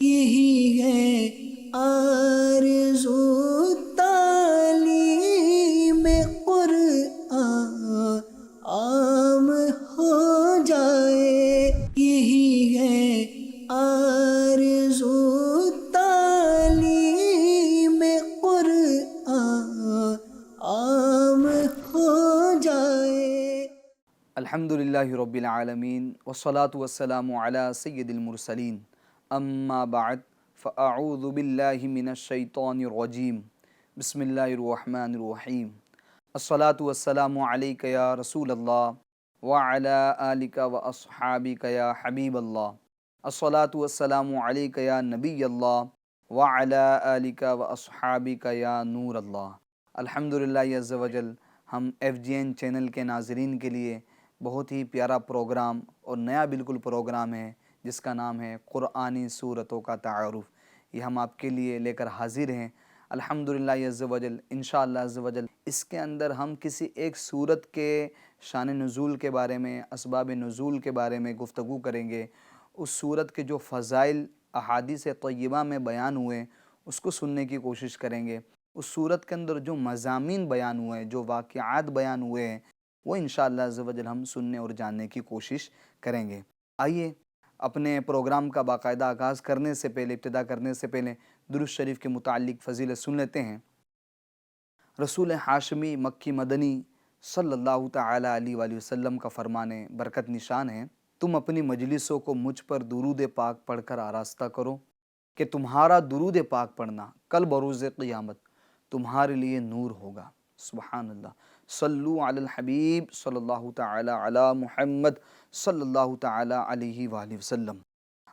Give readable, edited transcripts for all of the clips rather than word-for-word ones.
یہی ہے آرزو تعلیم قرآن عام ہو جائے، یہی ہے آرزو تعلیم قرآن عام ہو جائے۔ الحمدللہ رب العالمین والصلاة والسلام علی سید المرسلین، اما بعد فاعوذ باللہ من الشیطان الرجیم، بسم اللہ الرحمن الرحیم۔ الصلاة والسلام علیک یا رسول اللہ وعلی آلک واصحابک یا حبیب اللہ، الصلاة والسلام علیک یا نبی اللہ وعلی آلک واصحابک یا نور اللہ۔ الحمدللہ عز وجل ہم FGN چینل کے ناظرین کے لیے بہت ہی پیارا پروگرام اور نیا بالکل پروگرام ہے جس کا نام ہے قرآنی صورتوں کا تعارف، یہ ہم آپ کے لیے لے کر حاضر ہیں الحمدللہ عز وجل۔ انشاءاللہ عز وجل اس کے اندر ہم کسی ایک صورت کے شان نزول کے بارے میں، اسباب نزول کے بارے میں گفتگو کریں گے، اس صورت کے جو فضائل احادیث طیبہ میں بیان ہوئے اس کو سننے کی کوشش کریں گے، اس صورت کے اندر جو مضامین بیان ہوئے ہیں، جو واقعات بیان ہوئے ہیں، وہ انشاءاللہ عز وجل ہم سننے اور جاننے کی کوشش کریں گے۔ آئیے اپنے پروگرام کا باقاعدہ آغاز کرنے سے پہلے، ابتدا کرنے سے پہلے درود شریف کے متعلق فضیلت سن لیتے ہیں۔ رسول ہاشمی مکی مدنی صلی اللہ تعالی علیہ وآلہ وسلم کا فرمان برکت نشان ہے، تم اپنی مجلسوں کو مجھ پر درود پاک پڑھ کر آراستہ کرو کہ تمہارا درود پاک پڑھنا کل بروز قیامت تمہارے لیے نور ہوگا۔ سبحان اللہ، صلو علی الحبیب صلی اللہ تعالی علی محمد صلی اللہ تعالی علیہ وآلہ وسلم۔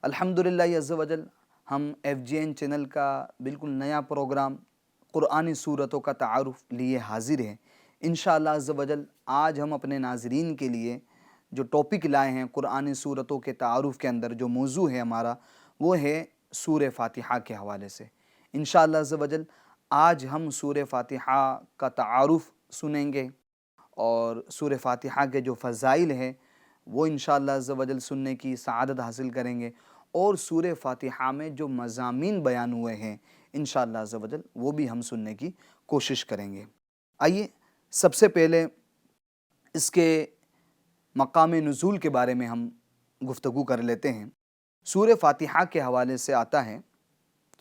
الحمدللہ عز وجل ہم FGN چینل کا بالکل نیا پروگرام قرآنی صورتوں کا تعارف لیے حاضر ہیں۔ انشاءاللہ عز وجل آج ہم اپنے ناظرین کے لیے جو ٹاپک لائے ہیں قرآنی صورتوں کے تعارف کے اندر، جو موضوع ہے ہمارا، وہ ہے سورہ فاتحہ کے حوالے سے۔ انشاءاللہ عز وجل آج ہم سورہ فاتحہ کا تعارف سنیں گے اور سورہ فاتحہ کے جو فضائل ہیں وہ انشاءاللہ عز وجل سننے کی سعادت حاصل کریں گے، اور سورہ فاتحہ میں جو مضامین بیان ہوئے ہیں انشاءاللہ عز وجل وہ بھی ہم سننے کی کوشش کریں گے۔ آئیے سب سے پہلے اس کے مقام نزول کے بارے میں ہم گفتگو کر لیتے ہیں۔ سورہ فاتحہ کے حوالے سے آتا ہے،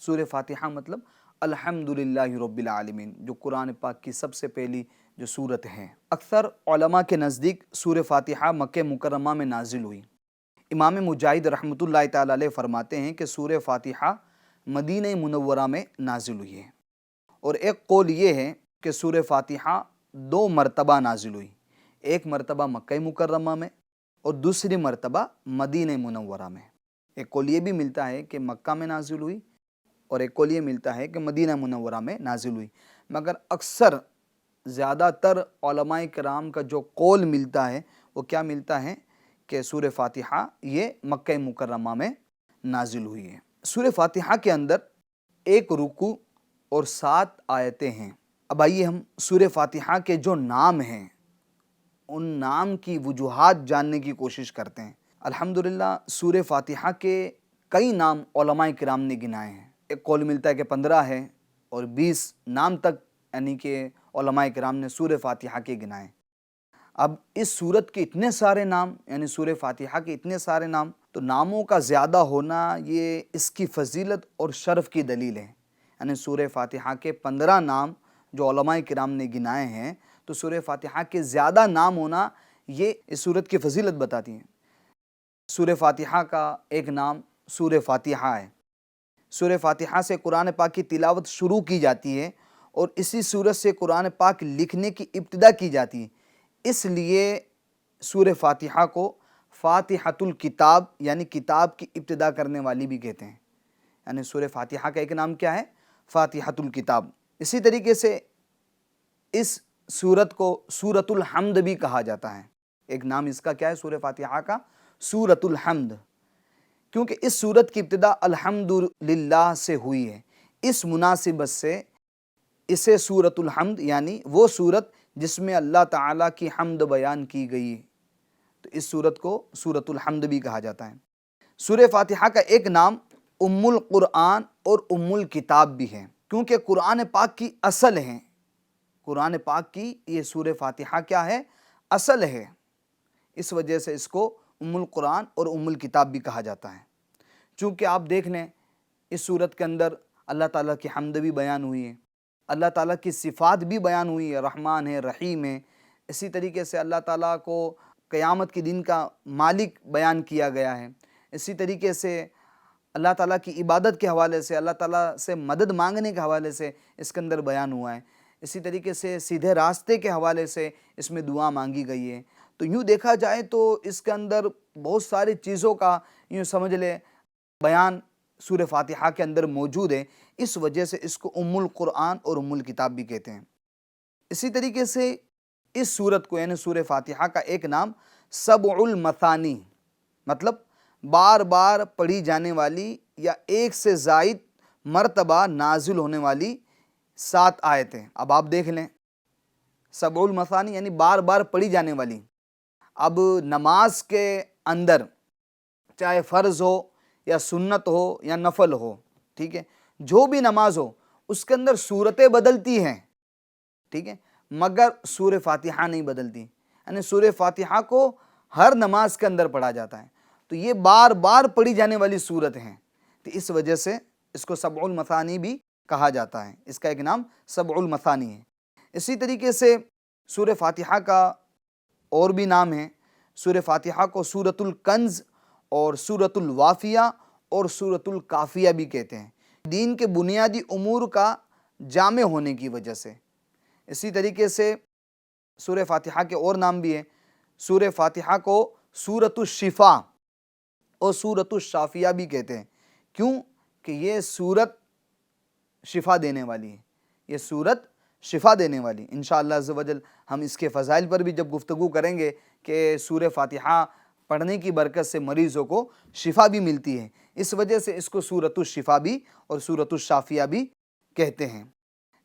سورہ فاتحہ مطلب الحمدللہ رب العالمین، جو قرآن پاک کی سب سے پہلی جو سورت ہے۔ اکثر علماء کے نزدیک سورہ فاتحہ مکہ مکرمہ میں نازل ہوئی۔ امام مجاہد رحمۃ اللہ تعالی علیہ فرماتے ہیں کہ سورہ فاتحہ مدینہ منورہ میں نازل ہوئی ہے، اور ایک قول یہ ہے کہ سورہ فاتحہ 2 مرتبہ نازل ہوئی، ایک مرتبہ مکہ مکرمہ میں اور دوسری مرتبہ مدینہ منورہ میں۔ ایک قول یہ بھی ملتا ہے کہ مکہ میں نازل ہوئی، اور ایک قول یہ ملتا ہے کہ مدینہ منورہ میں نازل ہوئی، مگر اکثر زیادہ تر علماء کرام کا جو قول ملتا ہے وہ کیا ملتا ہے کہ سورہ فاتحہ یہ مکہ مکرمہ میں نازل ہوئی ہے۔ سورہ فاتحہ کے اندر 1 رکوع اور 7 آیتیں ہیں۔ اب آئیے ہم سورہ فاتحہ کے جو نام ہیں ان نام کی وجوہات جاننے کی کوشش کرتے ہیں۔ الحمدللہ سورہ فاتحہ کے کئی نام علماء کرام نے گنائے ہیں، ایک قول ملتا ہے کہ 15 ہے اور 20 نام تک یعنی کہ علماء کرام نے سورہ فاتحہ کے گنائے۔ اب اس سورت کے اتنے سارے نام، یعنی سورہ فاتحہ کے اتنے سارے نام، تو ناموں کا زیادہ ہونا یہ اس کی فضیلت اور شرف کی دلیل ہے۔ یعنی سورہ فاتحہ کے 15 نام جو علماء کرام نے گنائے ہیں، تو سورہ فاتحہ کے زیادہ نام ہونا یہ اس سورت کی فضیلت بتاتی ہیں۔ سورہ فاتحہ کا ایک نام سورہ فاتحہ ہے۔ سورہ فاتحہ سے قرآن پاک کی تلاوت شروع کی جاتی ہے، اور اسی سورت سے قرآن پاک لکھنے کی ابتدا کی جاتی ہے، اس لیے سورہ فاتحہ کو فاتحۃ الکتاب یعنی کتاب کی ابتدا کرنے والی بھی کہتے ہیں۔ یعنی سورہ فاتحہ کا ایک نام کیا ہے؟ فاتحۃ الکتاب۔ اسی طریقے سے اس سورت کو سورۃ الحمد بھی کہا جاتا ہے۔ ایک نام اس کا کیا ہے سورہ فاتحہ کا؟ سورۃ الحمد، کیونکہ اس سورت کی ابتدا الحمدللہ سے ہوئی ہے، اس مناسبت سے اسے سورۃ الحمد یعنی وہ سورت جس میں اللہ تعالیٰ کی حمد بیان کی گئی ہے، تو اس سورت کو سورۃ الحمد بھی کہا جاتا ہے۔ سورہ فاتحہ کا ایک نام ام القرآن اور ام الکتاب بھی ہے، کیونکہ قرآن پاک کی اصل ہے۔ قرآن پاک کی یہ سورہ فاتحہ کیا ہے؟ اصل ہے، اس وجہ سے اس کو ام القرآن اور ام الکتاب بھی کہا جاتا ہے۔ چونکہ آپ دیکھ لیں اس سورت کے اندر اللہ تعالیٰ کی حمد بھی بیان ہوئی ہے، اللہ تعالیٰ کی صفات بھی بیان ہوئی ہے، رحمان ہے، رحیم ہے۔ اسی طریقے سے اللہ تعالیٰ کو قیامت کے دن کا مالک بیان کیا گیا ہے۔ اسی طریقے سے اللہ تعالیٰ کی عبادت کے حوالے سے، اللہ تعالیٰ سے مدد مانگنے کے حوالے سے اس کے اندر بیان ہوا ہے۔ اسی طریقے سے سیدھے راستے کے حوالے سے اس میں دعا مانگی گئی ہے۔ تو یوں دیکھا جائے تو اس کے اندر بہت ساری چیزوں کا یوں سمجھ لے بیان سورہ فاتحہ کے اندر موجود ہے، اس وجہ سے اس کو ام القرآن اور ام الکتاب بھی کہتے ہیں۔ اسی طریقے سے اس سورت کو یعنی سورہ فاتحہ کا ایک نام سبع المثانی، مطلب بار بار پڑھی جانے والی یا ایک سے زائد مرتبہ نازل ہونے والی 7 آیتیں۔ اب آپ دیکھ لیں، سبع المثانی یعنی بار بار پڑھی جانے والی۔ اب نماز کے اندر چاہے فرض ہو یا سنت ہو یا نفل ہو، ٹھیک ہے، جو بھی نماز ہو اس کے اندر صورتیں بدلتی ہیں، ٹھیک ہے، مگر سورہ فاتحہ نہیں بدلتی، یعنی سورہ فاتحہ کو ہر نماز کے اندر پڑھا جاتا ہے۔ تو یہ بار بار پڑھی جانے والی صورت ہیں، تو اس وجہ سے اس کو سبع المثانی بھی کہا جاتا ہے، اس کا ایک نام سبع المثانی ہے۔ اسی طریقے سے سورہ فاتحہ کا اور بھی نام ہے، سورہ فاتحہ کو سورۃ الکنز اور سورۃ الوافیہ اور سورۃ الکافیہ بھی کہتے ہیں، دین کے بنیادی امور کا جامع ہونے کی وجہ سے۔ اسی طریقے سے سورہ فاتحہ کے اور نام بھی ہیں، سورہ فاتحہ کو سورۃ الشفا اور سورۃ الشافیہ بھی کہتے ہیں۔ کیوں؟ کہ یہ سورت شفا دینے والی ہے، یہ سورت شفا دینے والی۔ انشاءاللہ عز و جل ہم اس کے فضائل پر بھی جب گفتگو کریں گے کہ سورہ فاتحہ پڑھنے کی برکت سے مریضوں کو شفا بھی ملتی ہے، اس وجہ سے اس کو سورۃ الشفا بھی اور سورۃ الشافیہ بھی کہتے ہیں۔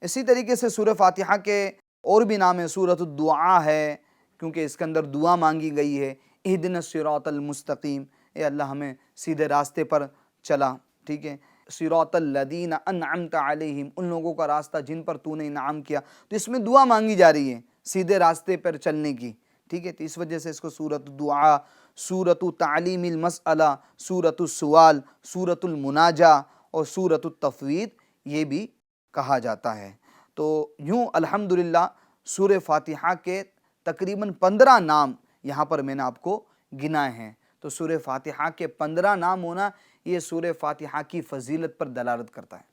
اسی طریقے سے سورہ فاتحہ کے اور بھی نام ہے، سورۃ الدعا ہے، کیونکہ اس کے اندر دعا مانگی گئی ہے، اہدنا الصراط المستقیم، اے اللہ ہمیں سیدھے راستے پر چلا، ٹھیک ہے، صراط الذین انعمت علیہم، ان لوگوں کا راستہ جن پر تو نے انعام کیا۔ تو اس میں دعا مانگی جا رہی ہے سیدھے راستے پر چلنے کی، ٹھیک ہے، تو اس وجہ سے اس کو سورۃ الدعا، سورۃ تعلیم المسئلہ، سورۃ السوال، سورۃ المناجہ اور سورۃ التفویض یہ بھی کہا جاتا ہے۔ تو یوں الحمدللہ سورہ فاتحہ کے تقریباً 15 نام یہاں پر میں نے آپ کو گنائے ہیں۔ تو سورہ فاتحہ کے 15 نام ہونا یہ سورہ فاتحہ کی فضیلت پر دلالت کرتا ہے،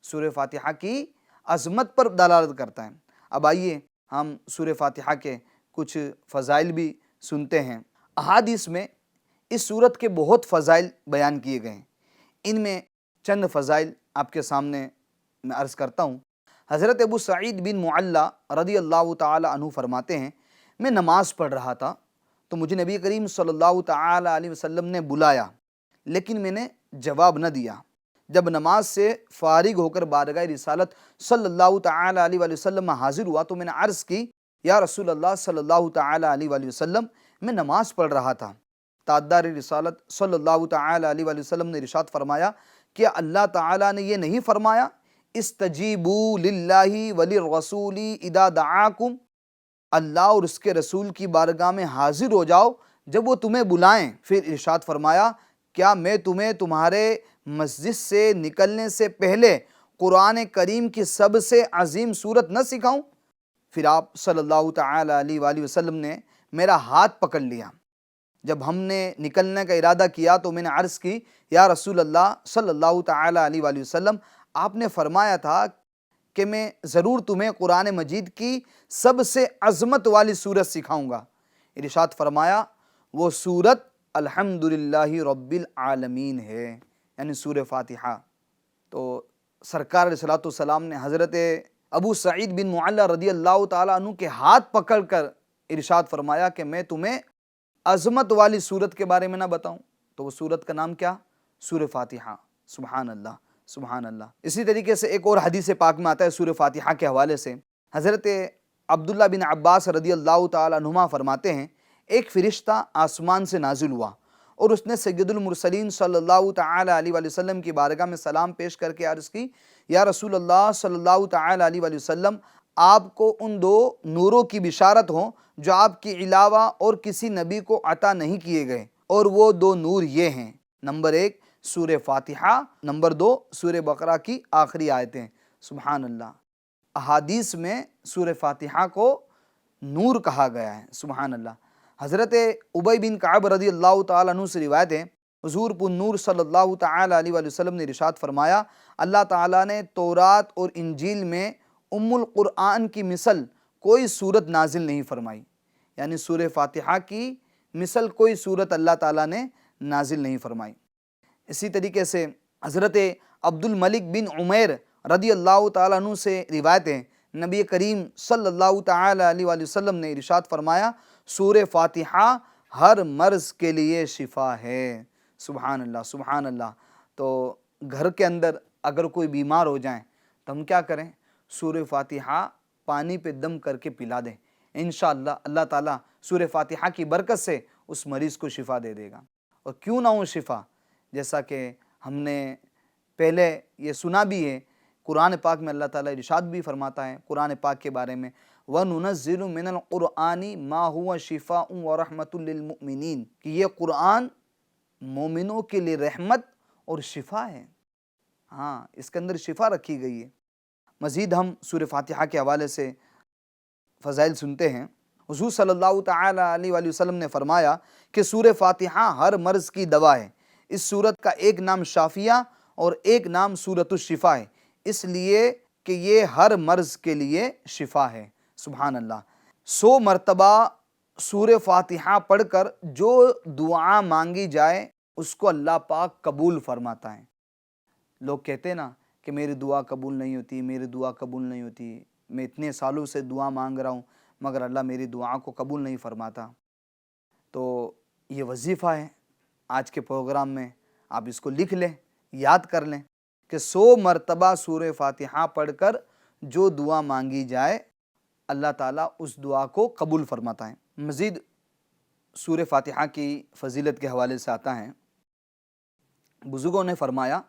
سورہ فاتحہ کی عظمت پر دلالت کرتا ہے۔ اب آئیے ہم سورہ فاتحہ کے کچھ فضائل بھی سنتے ہیں۔ احادیث میں اس سورت کے بہت فضائل بیان کیے گئے ہیں، ان میں چند فضائل آپ کے سامنے میں عرض کرتا ہوں۔ حضرت ابو سعید بن معلّہ رضی اللہ تعالی عنہ فرماتے ہیں، میں نماز پڑھ رہا تھا تو مجھے نبی کریم صلی اللہ تعالی علیہ وسلم نے بلایا، لیکن میں نے جواب نہ دیا۔ جب نماز سے فارغ ہو کر بارگاہ رسالت صلی اللہ تعالی علیہ وسلم میں حاضر ہوا تو میں نے عرض کی، یا رسول اللہ صلی اللہ تعالی علیہ وسلم، میں نماز پڑھ رہا تھا۔ تاجدار رسالت صلی اللہ تعالی علیہ وسلم نے ارشاد فرمایا، کیا اللہ تعالی نے یہ نہیں فرمایا استجیبوا للہ وللرسول اذا دعاکم، اللہ اور اس کے رسول کی بارگاہ میں حاضر ہو جاؤ جب وہ تمہیں بلائیں۔ پھر ارشاد فرمایا، کیا میں تمہیں تمہارے مسجد سے نکلنے سے پہلے قرآن کریم کی سب سے عظیم سورت نہ سکھاؤں؟ پھر آپ صلی اللہ تعالی علیہ وآلہ وسلم نے میرا ہاتھ پکڑ لیا۔ جب ہم نے نکلنے کا ارادہ کیا تو میں نے عرض کی، یا رسول اللہ صلی اللہ تعالی علیہ وآلہ وسلم، آپ نے فرمایا تھا کہ میں ضرور تمہیں قرآن مجید کی سب سے عظمت والی سورت سکھاؤں گا۔ ارشاد فرمایا، وہ سورت الحمدللہ رب العالمین ہے، یعنی سورہ فاتحہ۔ تو سرکار علیہ السلام نے حضرت ابو سعید بن معلّہ رضی اللہ تعالیٰ عنہ کے ہاتھ پکڑ کر ارشاد فرمایا کہ میں تمہیں عظمت والی سورت کے بارے میں نہ بتاؤں؟ تو وہ سورت کا نام کیا؟ سورہ فاتحہ۔ سبحان اللہ، سبحان اللہ۔ اسی طریقے سے ایک اور حدیث پاک میں آتا ہے سورہ فاتحہ کے حوالے سے، حضرت عبداللہ بن عباس رضی اللہ تعالیٰ عنہما فرماتے ہیں، ایک فرشتہ آسمان سے نازل ہوا اور اس نے سید المرسلین صلی اللہ تعالی علیہ وآلہ وسلم کی بارگاہ میں سلام پیش کر کے عرض کی، یا رسول اللہ صلی اللہ تعالی علیہ وآلہ وسلم، آپ کو ان دو نوروں کی بشارت ہو جو آپ کے علاوہ اور کسی نبی کو عطا نہیں کیے گئے، اور وہ دو نور یہ ہیں، نمبر 1 سورہ فاتحہ، نمبر 2 سورہ بقرہ کی آخری آیتیں۔ سبحان اللہ، احادیث میں سورہ فاتحہ کو نور کہا گیا ہے۔ سبحان اللہ۔ حضرت ابی بن کعب رضی اللہ تعالیٰ عنہ سے روایت ہے، حضور پر نور صلی اللہ تعالیٰ علیہ وآلہ وسلم نے ارشاد فرمایا، اللہ تعالیٰ نے تورات اور انجیل میں ام القرآن کی مثل کوئی صورت نازل نہیں فرمائی، یعنی سورہ فاتحہ کی مثل کوئی صورت اللہ تعالیٰ نے نازل نہیں فرمائی۔ اسی طریقے سے حضرت عبد الملک بن عمیر رضی اللہ تعالیٰ عنہ سے روایت ہے، نبی کریم صلی اللہ تعالیٰ علیہ وآلہ وسلم نے ارشاد فرمایا، سورہ فاتحہ ہر مرض کے لیے شفا ہے۔ سبحان اللہ، سبحان اللہ۔ تو گھر کے اندر اگر کوئی بیمار ہو جائیں تو ہم کیا کریں؟ سورہ فاتحہ پانی پہ دم کر کے پلا دیں، انشاءاللہ اللہ تعالیٰ سورہ فاتحہ کی برکت سے اس مریض کو شفا دے دے گا۔ اور کیوں نہ ہو شفا، جیسا کہ ہم نے پہلے یہ سنا بھی ہے، قرآن پاک میں اللہ تعالیٰ ارشاد بھی فرماتا ہے قرآن پاک کے بارے میں، وَنُنَزِّلُ مِنَ الْقُرْآنِ مَا هُوَ شِفَاءٌ وَرَحْمَةٌ لِّلْمُؤْمِنِينَ، کہ یہ قرآن مومنوں کے لیے رحمت اور شفا ہے۔ ہاں، اس کے اندر شفا رکھی گئی ہے۔ مزید ہم سورہ فاتحہ کے حوالے سے فضائل سنتے ہیں۔ حضور صلی اللہ تعالی علیہ وآلہ وسلم نے فرمایا کہ سورہ فاتحہ ہر مرض کی دوا ہے۔ اس سورت کا ایک نام شافیہ اور ایک نام سورۃ الشفا ہے، اس لیے کہ یہ ہر مرض کے لیے شفا ہے۔ سبحان اللہ۔ 100 مرتبہ سورہ فاتحہ پڑھ کر جو دعا مانگی جائے اس کو اللہ پاک قبول فرماتا ہے۔ لوگ کہتے ہیں نا کہ میری دعا قبول نہیں ہوتی، میری دعا قبول نہیں ہوتی، میں اتنے سالوں سے دعا مانگ رہا ہوں مگر اللہ میری دعا کو قبول نہیں فرماتا۔ تو یہ وظیفہ ہے آج کے پروگرام میں، آپ اس کو لکھ لیں، یاد کر لیں کہ 100 مرتبہ سورہ فاتحہ پڑھ کر جو دعا مانگی جائے اللہ تعالیٰ اس دعا کو قبول فرماتا ہے۔ مزید سورہ فاتحہ کی فضیلت کے حوالے سے آتا ہے، بزرگوں نے فرمایا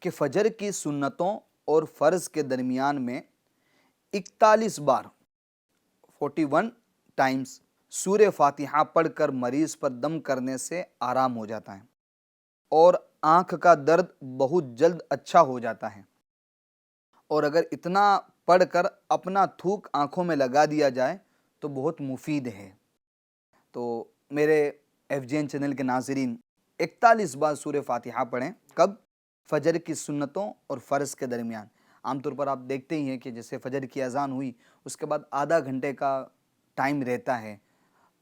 کہ فجر کی سنتوں اور فرض کے درمیان میں 41 بار 41 ٹائمز سورہ فاتحہ پڑھ کر مریض پر دم کرنے سے آرام ہو جاتا ہے اور آنکھ کا درد بہت جلد اچھا ہو جاتا ہے، اور اگر اتنا پڑھ کر اپنا تھوک آنکھوں میں لگا دیا جائے تو بہت مفید ہے۔ تو میرے ایف جی این چینل کے ناظرین 41 بار سورہ فاتحہ پڑھیں۔ کب؟ فجر کی سنتوں اور فرض کے درمیان۔ عام طور پر آپ دیکھتے ہی ہیں کہ جیسے فجر کی اذان ہوئی اس کے بعد آدھا گھنٹے کا ٹائم رہتا ہے،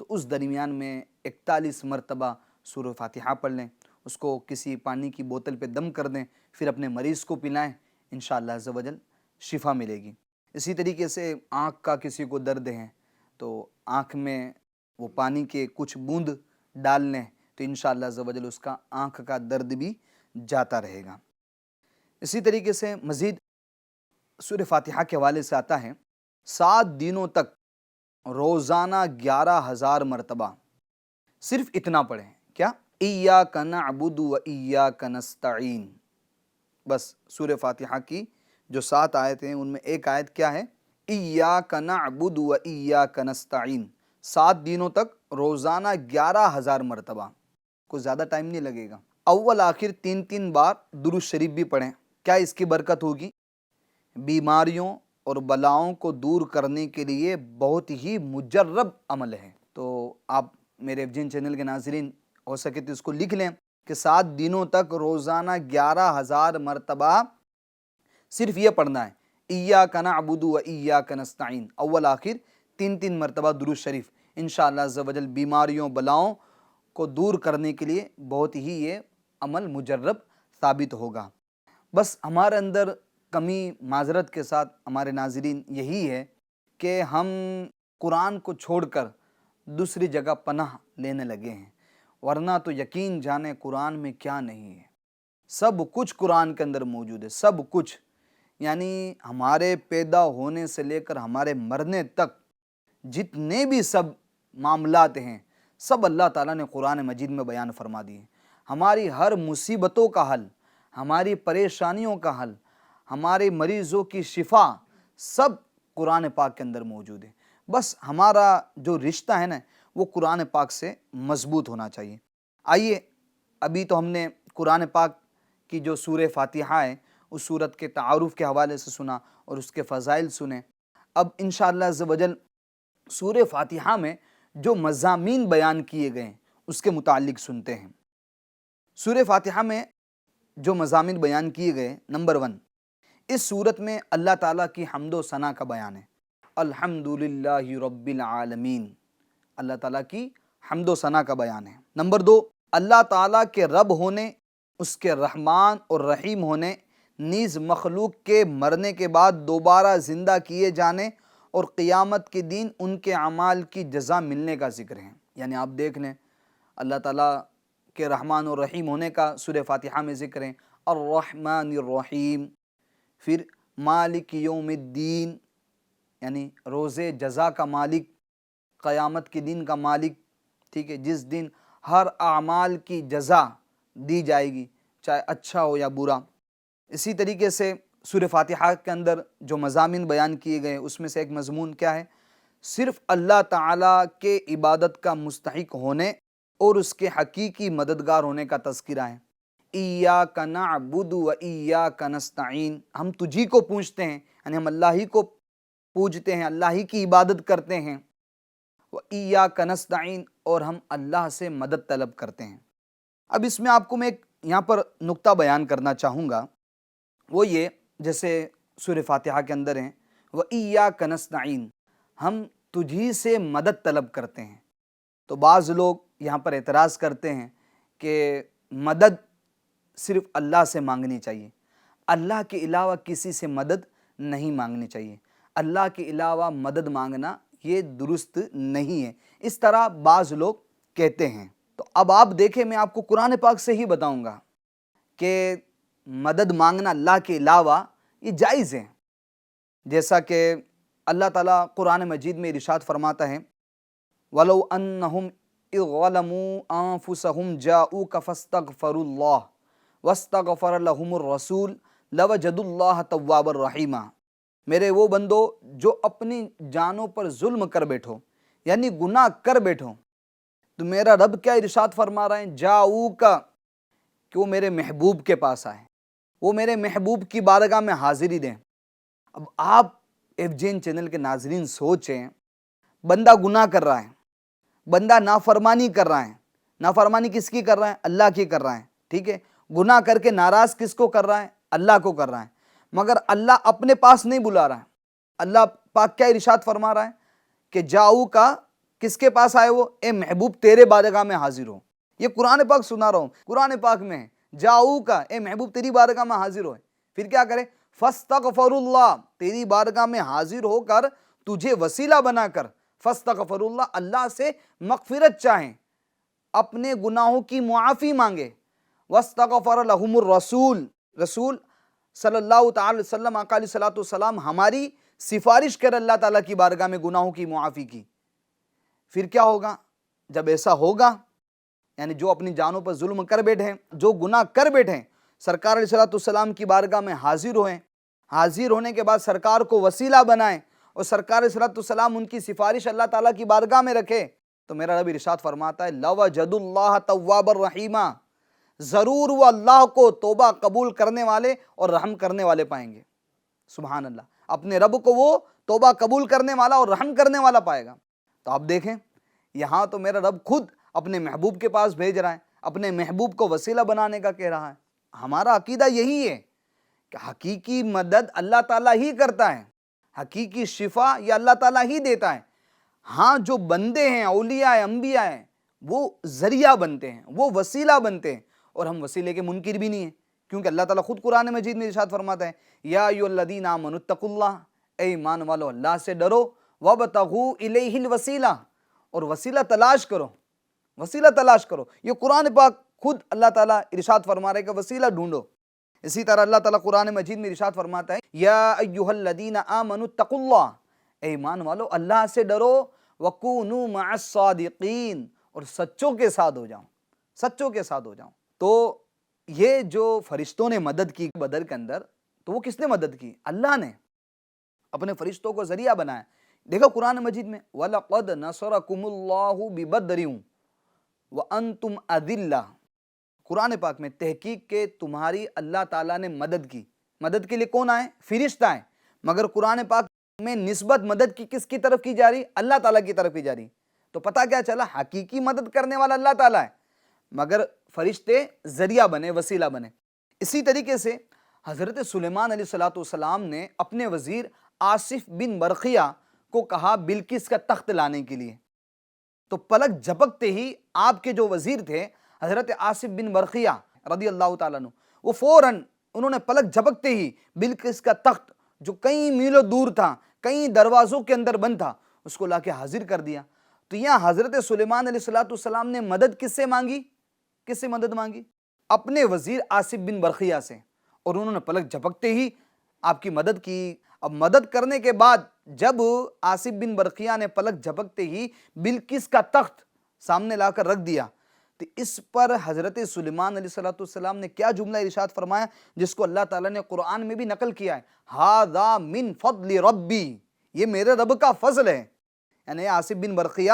تو اس درمیان میں 41 مرتبہ سورہ فاتحہ پڑھ لیں، اس کو کسی پانی کی بوتل پہ دم کر دیں، پھر اپنے مریض کو پلائیں، انشاءاللہ عز و جل شفا ملے گی۔ اسی طریقے سے آنکھ کا کسی کو درد ہے تو آنکھ میں وہ پانی کے کچھ بوند ڈال لیں تو انشاءاللہ عز و جل اس کا آنکھ کا درد بھی جاتا رہے گا۔ اسی طریقے سے مزید سورہ فاتحہ کے حوالے سے آتا ہے 7 دنوں تک روزانہ 11,000 مرتبہ صرف اتنا پڑھیں۔ کیا؟ ایاک نعبد و ایاک نستعین۔ بس سورہ فاتحہ کی جو 7 آیتیں ہیں ان میں ایک آیت کیا ہے؟ ایاک نعبد و ایاک نستعین۔ 7 دنوں تک روزانہ 11,000 مرتبہ، کوئی زیادہ ٹائم نہیں لگے گا۔ اول آخر 3 بار درود شریف بھی پڑھیں۔ کیا اس کی برکت ہوگی؟ بیماریوں اور بلاؤں کو دور کرنے کے لیے بہت ہی مجرب عمل ہے۔ تو آپ میرے ایف جی این چینل کے ناظرین ہو سکے تو اس کو لکھ لیں کہ 7 دنوں تک روزانہ 11,000 مرتبہ صرف یہ پڑھنا ہے، ایاک نعبد و ایاک نستعین، اول آخر 3 مرتبہ درود شریف۔ انشاءاللہ عز و جل بیماریوں بلاؤں کو دور کرنے کے لیے بہت ہی یہ عمل مجرب ثابت ہوگا۔ بس ہمارے اندر کمی معذرت کے ساتھ ہمارے ناظرین یہی ہے کہ ہم قرآن کو چھوڑ کر دوسری جگہ پناہ لینے لگے ہیں، ورنہ تو یقین جانے قرآن میں کیا نہیں ہے۔ سب کچھ قرآن کے اندر موجود ہے، سب کچھ، یعنی ہمارے پیدا ہونے سے لے کر ہمارے مرنے تک جتنے بھی سب معاملات ہیں سب اللہ تعالیٰ نے قرآن مجید میں بیان فرما دیے۔ ہماری ہر مصیبتوں کا حل، ہماری پریشانیوں کا حل، ہمارے مریضوں کی شفا سب قرآن پاک کے اندر موجود ہے۔ بس ہمارا جو رشتہ ہے نا وہ قرآن پاک سے مضبوط ہونا چاہیے۔ آئیے، ابھی تو ہم نے قرآن پاک کی جو سورہ فاتحہ ہے اس سورت کے تعارف کے حوالے سے سنا اور اس کے فضائل سنے۔ اب انشاءاللہ عز و جل سورہ فاتحہ میں جو مضامین بیان کیے گئے ہیں اس کے متعلق سنتے ہیں۔ سورہ فاتحہ میں جو مضامین بیان کیے گئے، نمبر 1، اس سورت میں اللہ تعالیٰ کی حمد و ثنا کا بیان ہے۔ الحمدللہ رب العالمین، اللہ تعالیٰ کی حمد و ثنا کا بیان ہے۔ نمبر 2، اللہ تعالیٰ کے رب ہونے، اس کے رحمان اور رحیم ہونے، نیز مخلوق کے مرنے کے بعد دوبارہ زندہ کیے جانے اور قیامت کے دن ان کے اعمال کی جزا ملنے کا ذکر ہے۔ یعنی آپ دیکھ لیں، اللہ تعالیٰ کے رحمان اور رحیم ہونے کا سورہ فاتحہ میں ذکر ہے، الرحمن الرحیم، پھر مالک یوم الدین، یعنی روز جزا کا مالک، قیامت کے دن کا مالک، ٹھیک ہے، جس دن ہر اعمال کی جزا دی جائے گی، چاہے اچھا ہو یا برا۔ اسی طریقے سے سورہ فاتحہ کے اندر جو مضامین بیان کیے گئے اس میں سے ایک مضمون کیا ہے؟ صرف اللہ تعالیٰ کے عبادت کا مستحق ہونے اور اس کے حقیقی مددگار ہونے کا تذکرہ ہے۔ ایاک نعبد و ایاک نستعین، ہم تجھی کو پوجتے ہیں، یعنی ہم اللہ ہی کو پوجتے ہیں، اللہ ہی کی عبادت کرتے ہیں۔ و ایاک نستعین، اور ہم اللہ سے مدد طلب کرتے ہیں۔ اب اس میں آپ کو میں ایک یہاں پر نقطہ بیان کرنا چاہوں گا، وہ یہ، جیسے سورہ فاتحہ کے اندر ہیں وَإِيَّاكَ نَسْتَعِينُ، ہم تجھی سے مدد طلب کرتے ہیں۔ تو بعض لوگ یہاں پر اعتراض کرتے ہیں کہ مدد صرف اللہ سے مانگنی چاہیے، اللہ کے علاوہ کسی سے مدد نہیں مانگنی چاہیے، اللہ کے علاوہ مدد مانگنا یہ درست نہیں ہے، اس طرح بعض لوگ کہتے ہیں۔ تو اب آپ دیکھیں، میں آپ کو قرآن پاک سے ہی بتاؤں گا کہ مدد مانگنا اللہ کے علاوہ یہ جائز ہے۔ جیسا کہ اللہ تعالیٰ قرآن مجید میں ارشاد فرماتا ہے، وَلَوْ أَنَّهُمْ إِذْ ظَلَمُوا أَنفُسَهُمْ جَاءُوكَ فَاسْتَغْفَرُوا اللَّهَ وَاسْتَغْفَرَ لَهُمُ الرَّسُولُ لَوَجَدُوا اللَّهَ تَوَّابًا رَحِيمًا، میرے وہ بندو جو اپنی جانوں پر ظلم کر بیٹھو، یعنی گناہ کر بیٹھو، تو میرا رب کیا ارشاد فرما رہے ہیں؟ جاؤکا، کہ وہ میرے محبوب کے پاس آئے، وہ میرے محبوب کی بارگاہ میں حاضری دیں۔ اب آپ ایف جین چینل کے ناظرین سوچیں، بندہ گناہ کر رہا ہے، بندہ نافرمانی کر رہا ہے، نافرمانی کس کی کر رہا ہے؟ اللہ کی کر رہا ہے، ٹھیک ہے، گناہ کر کے ناراض کس کو کر رہا ہے؟ اللہ کو کر رہا ہے، مگر اللہ اپنے پاس نہیں بلا رہا ہے۔ اللہ پاک کیا ارشاد فرما رہا ہے کہ جاؤ کا، کس کے پاس آئے وہ؟ اے محبوب تیرے بارگاہ میں حاضر ہو۔ یہ قرآن پاک سنا رہا ہوں، قرآن پاک میں ہے، جاؤ کا، اے محبوب تیری بارگاہ میں حاضر ہو۔ پھر کیا کرے؟ فاستغفر اللہ، تیری بارگاہ میں حاضر ہو کر تجھے وسیلہ بنا کر فاستغفر اللہ، اللہ سے مغفرت چاہیں، اپنے گناہوں کی معافی مانگے۔ واستغفر لہم الرسول، رسول صلی اللہ تعالی وسلم، آقا علیہ الصلوۃ والسلام ہماری سفارش کر اللہ تعالیٰ کی بارگاہ میں گناہوں کی معافی کی۔ پھر کیا ہوگا؟ جب ایسا ہوگا، یعنی جو اپنی جانوں پر ظلم کر بیٹھیں، جو گناہ کر بیٹھیں، سرکار علیہ الصلوۃ والسلام کی بارگاہ میں حاضر ہوئیں، حاضر ہونے کے بعد سرکار کو وسیلہ بنائیں اور سرکار علیہ الصلوۃ والسلام ان کی سفارش اللہ تعالیٰ کی بارگاہ میں رکھے، تو میرا رب ارشاد فرماتا ہے لَوَجَدُوا اللَّهَ تَوَّابًا رَحِيمًا، ضرور وہ اللہ کو توبہ قبول کرنے والے اور رحم کرنے والے پائیں گے۔ سبحان اللہ، اپنے رب کو وہ توبہ قبول کرنے والا اور رحم کرنے والا پائے گا۔ تو آپ دیکھیں، یہاں تو میرا رب خود اپنے محبوب کے پاس بھیج رہا ہے، اپنے محبوب کو وسیلہ بنانے کا کہہ رہا ہے۔ ہمارا عقیدہ یہی ہے کہ حقیقی مدد اللہ تعالیٰ ہی کرتا ہے، حقیقی شفا یہ اللہ تعالیٰ ہی دیتا ہے۔ ہاں، جو بندے ہیں، اولیاء ہیں، انبیاء ہیں، وہ ذریعہ بنتے ہیں، وہ وسیلہ بنتے ہیں، اور ہم وسیلے کے منکر بھی نہیں ہیں، کیونکہ اللہ تعالیٰ خود قرآن مجید میں ارشاد فرماتا ہے یا ایھا الذین آمنوا اتقوا اللہ، اے ایمان والو اللہ سے ڈرو، وابتغوا الیہ الوسیلہ، اور وسیلہ تلاش کرو، وسیلہ تلاش کرو۔ یہ قرآن پاک خود اللہ تعالیٰ ارشاد فرما رہے کہ وسیلہ ڈھونڈو۔ اسی طرح اللہ تعالیٰ قرآن مجید میں ارشاد فرماتا ہے یا ایھا الذین آمنوا اتقوا اللہ، اے ایمان والو اللہ سے ڈرو، وکونوا مع الصادقین، اور سچوں کے ساتھ ہو جاؤں، سچوں کے ساتھ ہو جاؤں۔ تو یہ جو فرشتوں نے مدد کی بدر کے اندر، تو وہ کس نے مدد کی؟ اللہ نے اپنے فرشتوں کو ذریعہ بنایا۔ دیکھو قرآن مجید میں وَلَقَدْ نَصَرَكُمُ اللَّهُ بِبَدْرٍ وَأَنْتُمْ أَذِلَّةٌ، قرآن پاک میں تحقیق کہ تمہاری اللہ تعالیٰ نے مدد کی۔ مدد کے لیے کون آئے؟ فرشتہ آئے، مگر قرآن پاک میں نسبت مدد کی کس کی طرف کی جا رہی؟ اللہ تعالیٰ کی طرف کی جا رہی۔ تو پتہ کیا چلا؟ حقیقی مدد کرنے والا اللہ تعالیٰ ہے، مگر فرشتے ذریعہ بنے، وسیلہ بنے۔ اسی طریقے سے حضرت سلیمان علیہ السلام نے اپنے وزیر آصف بن برقیہ کو کہا بلقیس کا تخت لانے کے لیے، تو پلک جھپکتے ہی آپ کے جو وزیر تھے حضرت آصف بن برقیہ رضی اللہ تعالیٰ عنہ، وہ فوراً انہوں نے پلک جھپکتے ہی بلقیس کا تخت جو کئی میلوں دور تھا، کئی دروازوں کے اندر بند تھا، اس کو لا کے حاضر کر دیا۔ تو یہاں حضرت سلیمان علیہ السلام نے مدد کس سے مانگی؟ کس سے مدد مانگی؟ اپنے وزیر آصف بن برقیہ سے، اور انہوں نے پلک جھپکتے ہی آپ کی مدد کی۔ اب مدد کرنے کے بعد جب آصف بن برقیہ نے پلک جھپکتے ہی بلقیس کا تخت سامنے لا کر رکھ دیا، تو اس پر حضرت سلیمان علیہ السلام نے کیا جملہ ارشاد فرمایا جس کو اللہ تعالیٰ نے قرآن میں بھی نقل کیا ہے، ہَذَا مِن فضل ربی، یہ میرے رب کا فضل ہے۔ یعنی آصف بن برقیہ،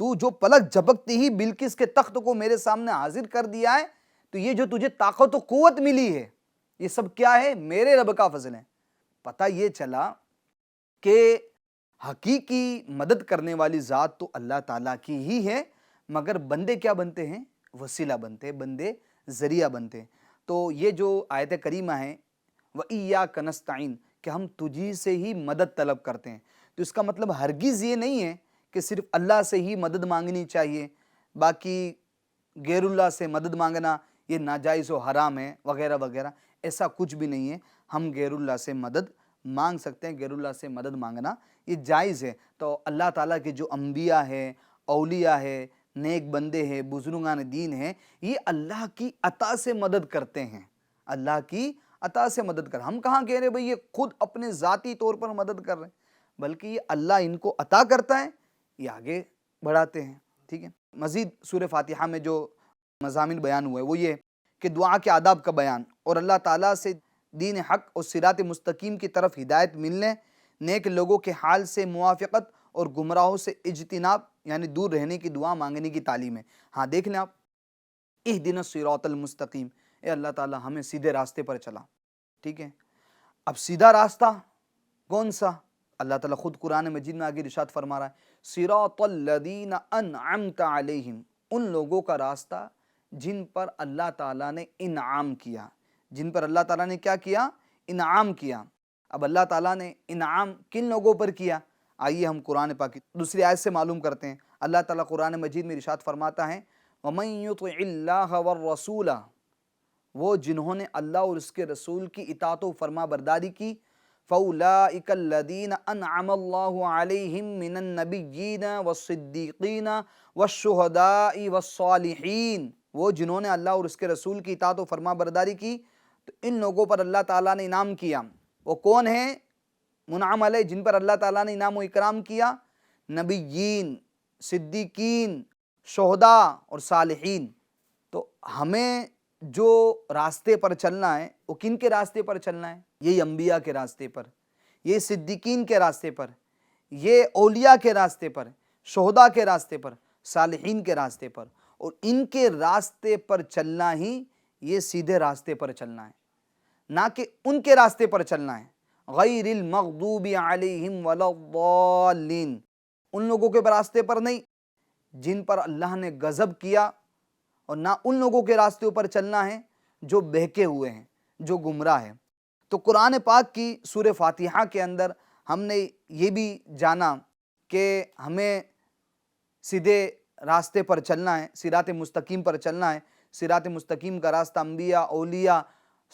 تو جو پلک جھپکتے ہی بلقیس کے تخت کو میرے سامنے حاضر کر دیا ہے، تو یہ جو تجھے طاقت و قوت ملی ہے، یہ سب کیا ہے؟ میرے رب کا فضل ہے۔ پتہ یہ چلا کہ حقیقی مدد کرنے والی ذات تو اللہ تعالیٰ کی ہی ہے، مگر بندے کیا بنتے ہیں؟ وسیلہ بنتے ہیں، بندے ذریعہ بنتے ہیں۔ تو یہ جو آیت کریمہ ہے وَإِيَّاكَ نَسْتَعِينُ، کہ ہم تجھی سے ہی مدد طلب کرتے ہیں، تو اس کا مطلب ہرگز یہ نہیں ہے کہ صرف اللہ سے ہی مدد مانگنی چاہیے، باقی غیر اللہ سے مدد مانگنا یہ ناجائز و حرام ہے وغیرہ وغیرہ، ایسا کچھ بھی نہیں ہے۔ ہم غیر اللہ سے مدد مانگ سکتے ہیں، غیر اللہ سے مدد مانگنا یہ جائز ہے۔ تو اللہ تعالیٰ کے جو انبیاء ہے، اولیاء ہے، نیک بندے ہیں، بزرگان دین ہیں، یہ اللہ کی عطا سے مدد کرتے ہیں، اللہ کی عطا سے مدد کر۔ ہم کہاں کہہ رہے بھئی یہ خود اپنے ذاتی طور پر مدد کر رہے ہیں، بلکہ یہ اللہ ان کو عطا کرتا ہے، یہ آگے بڑھاتے ہیں۔ ٹھیک ہے، مزید سورہ فاتحہ میں جو مضامین بیان ہوئے وہ یہ کہ دعا کے آداب کا بیان، اور اللہ تعالیٰ سے دین حق اور صراط مستقیم کی طرف ہدایت ملنے، نیک لوگوں کے حال سے موافقت اور گمراہوں سے اجتناب یعنی دور رہنے کی دعا مانگنے کی تعلیم ہے۔ ہاں دیکھ لیں آپ، اہدنا الصراط المستقیم، اے اللہ تعالیٰ ہمیں سیدھے راستے پر چلا۔ ٹھیک ہے، اب سیدھا راستہ کون سا؟ اللہ تعالیٰ خود قرآن مجید میں آگے ارشاد فرما رہا ہے صراط الذین انعمت علیہم، ان لوگوں کا راستہ جن پر اللہ تعالیٰ نے انعام کیا، جن پر اللہ تعالیٰ نے کیا کیا؟ انعام کیا۔ اب اللہ تعالیٰ نے انعام کن لوگوں پر کیا؟ آئیے ہم قرآن پاک کی دوسری آیت سے معلوم کرتے ہیں۔ اللہ تعالیٰ قرآن مجید میں ارشاد فرماتا ہے وَمَن يُطِعِ اللَّهَ وَالرَّسُولَ، وہ جنہوں نے اللہ اور اس کے رسول کی اطاعت و فرما برداری کی، فَأُولَٰئِكَ الَّذِينَ أَنْعَمَ اللَّهُ عَلَيْهِم مِّنَ النَّبِيِّينَ وَالصِّدِّيقِينَ وَالشُّهَدَاءِ وَالصَّالِحِينَ، وہ جنہوں نے اللہ اور اس کے رسول کی اطاعت و فرما برداری کی، تو ان لوگوں پر اللہ تعالیٰ نے انعام کیا۔ وہ کون ہیں منعم علیہ جن پر اللہ تعالیٰ نے انعام و اکرام کیا؟ نبیین، صدیقین، شہداء اور صالحین۔ تو ہمیں جو راستے پر چلنا ہے وہ کن کے راستے پر چلنا ہے؟ یہ انبیاء کے راستے پر، یہ صدیقین کے راستے پر، یہ اولیاء کے راستے پر، شہداء کے راستے پر، صالحین کے راستے پر، اور ان کے راستے پر چلنا ہی یہ سیدھے راستے پر چلنا ہے، نہ کہ ان کے راستے پر چلنا ہے۔ غیر المغضوب علیہم ولا الضالین، ان لوگوں کے راستے پر نہیں جن پر اللہ نے غضب کیا، اور نہ ان لوگوں کے راستے پر چلنا ہے جو بہکے ہوئے ہیں، جو گمراہ ہیں۔ تو قرآن پاک کی سورہ فاتحہ کے اندر ہم نے یہ بھی جانا کہ ہمیں سیدھے راستے پر چلنا ہے، صراط مستقیم پر چلنا ہے۔ صراط مستقیم کا راستہ انبیاء، اولیاء،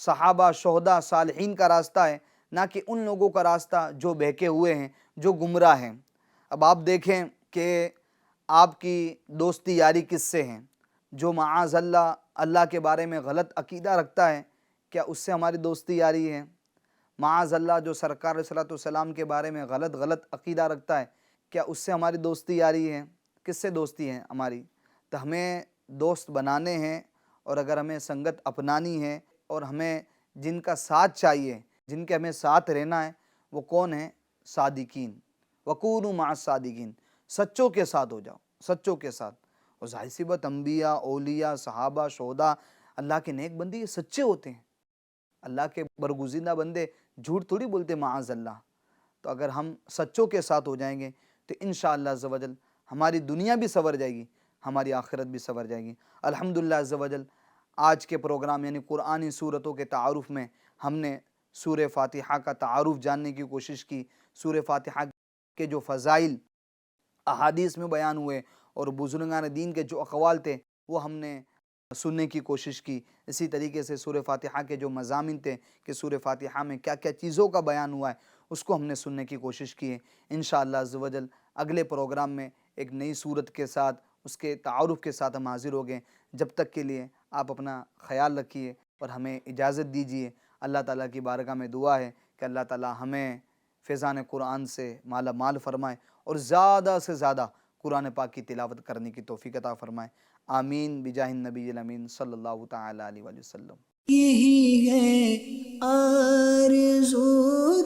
صحابہ، شہداء، صالحین کا راستہ ہے، نہ کہ ان لوگوں کا راستہ جو بہکے ہوئے ہیں، جو گمراہ ہیں۔ اب آپ دیکھیں کہ آپ کی دوستی یاری کس سے ہیں؟ جو معاذ اللہ اللہ کے بارے میں غلط عقیدہ رکھتا ہے، کیا اس سے ہماری دوستی یاری ہے؟ معاذ اللہ جو سرکار علیہ السلام کے بارے میں غلط عقیدہ رکھتا ہے، کیا اس سے ہماری دوستی یاری ہے؟ کس سے دوستی ہے ہماری؟ تو ہمیں دوست بنانے ہیں، اور اگر ہمیں سنگت اپنانی ہے اور ہمیں جن کا ساتھ چاہیے، جن کے ہمیں ساتھ رہنا ہے، وہ کون ہیں؟ صادقین، وکونوا مع الصادقین، سچوں کے ساتھ ہو جاؤ، سچوں کے ساتھ۔ اور ظاہر سی بات، انبیاء، اولیاء، صحابہ، شہداء، اللہ کے نیک بندے یہ سچے ہوتے ہیں۔ اللہ کے برگزیدہ بندے جھوٹ تھوڑی بولتے معاذ اللہ۔ تو اگر ہم سچوں کے ساتھ ہو جائیں گے تو انشاءاللہ عز و جل ہماری دنیا بھی سنور جائے گی، ہماری آخرت بھی سنور جائے گی۔ الحمدللہ عز و جل آج کے پروگرام یعنی قرآنی صورتوں کے تعارف میں ہم نے سورہ فاتحہ کا تعارف جاننے کی کوشش کی۔ سورہ فاتحہ کے جو فضائل احادیث میں بیان ہوئے اور بزرگان دین کے جو اقوال تھے وہ ہم نے سننے کی کوشش کی۔ اسی طریقے سے سورہ فاتحہ کے جو مضامین تھے کہ سورہ فاتحہ میں کیا کیا چیزوں کا بیان ہوا ہے اس کو ہم نے سننے کی کوشش کی ہے۔ انشاءاللہ عز و جل اگلے پروگرام میں ایک نئی صورت کے ساتھ، اس کے تعارف کے ساتھ ہم حاضر ہو گئے۔ جب تک کے لیے آپ اپنا خیال رکھیے اور ہمیں اجازت دیجیے۔ اللہ تعالیٰ کی بارگاہ میں دعا ہے کہ اللہ تعالیٰ ہمیں فیضان قرآن سے مالا مال فرمائے اور زیادہ سے زیادہ قرآن پاک کی تلاوت کرنے کی توفیق عطا فرمائے۔ آمین بجاہ النبی الامین صلی اللہ تعالی علیہ وآلہ وسلم۔ یہی ہے آرزو